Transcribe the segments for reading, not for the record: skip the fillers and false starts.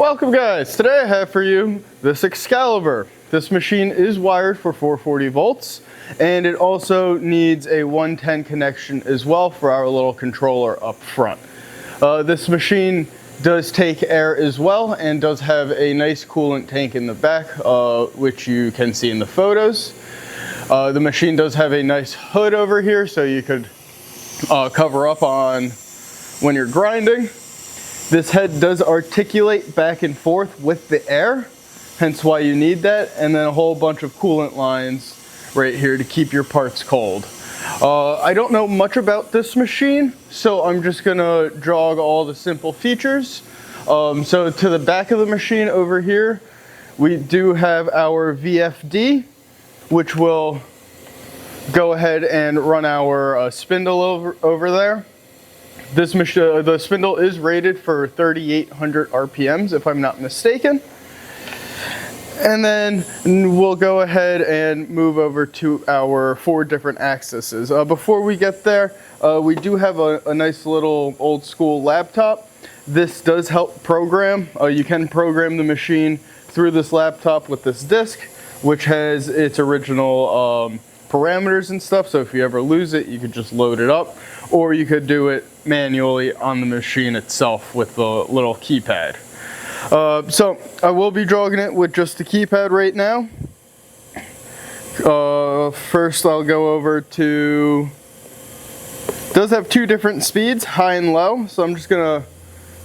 Welcome guys, today I have for you this Excalibur. This machine is wired for 440 volts and it also needs a 110 connection as well for our little controller up front. This machine does take air as well and does have a nice coolant tank in the back, which you can see in the photos. The machine does have a nice hood over here so you could cover up on when you're grinding. This head does articulate back and forth with the air, hence why you need that, and then a whole bunch of coolant lines right here to keep your parts cold. I don't know much about this machine, so I'm just gonna jog all the simple features. So to the back of the machine over here, we do have our VFD, which will go ahead and run our spindle over there. This machine, the spindle is rated for 3,800 RPMs, if I'm not mistaken. And then we'll go ahead and move over to our 4 different axes. Before we get there, we do have a nice little old school laptop. This does help program. You can program the machine through this laptop with this disc, which has its original parameters and stuff. So if you ever lose it, you could just load it up, or you could do it manually on the machine itself with the little keypad. So I will be jogging it with just the keypad right now. First I'll go over to, it does have 2 different speeds, high and low, so I'm just gonna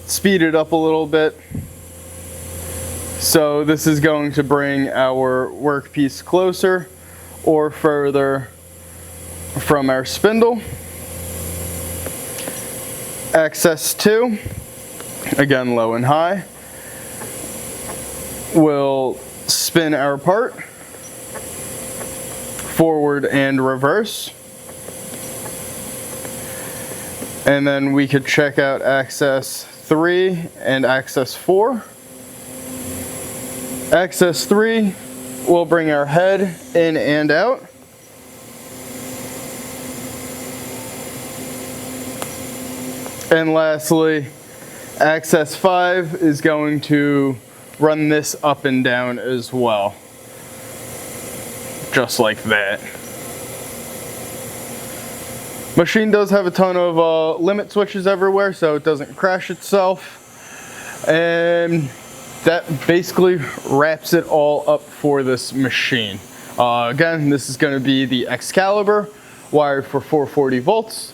speed it up a little bit. So this is going to bring our workpiece closer or further from our spindle. Access 2, again low and high, will spin our part forward and reverse. And then we could check out access 3 and access 4. Access 3 will bring our head in and out. And lastly, access 5 is going to run this up and down as well. Just like that. Machine does have a ton of limit switches everywhere so it doesn't crash itself. And that basically wraps it all up for this machine. Again, this is going to be the Excalibur, wired for 440 volts.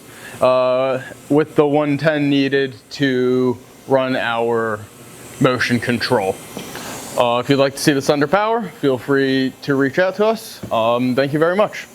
With the 110 needed to run our motion control. If you'd like to see this under power, feel free to reach out to us. Thank you very much.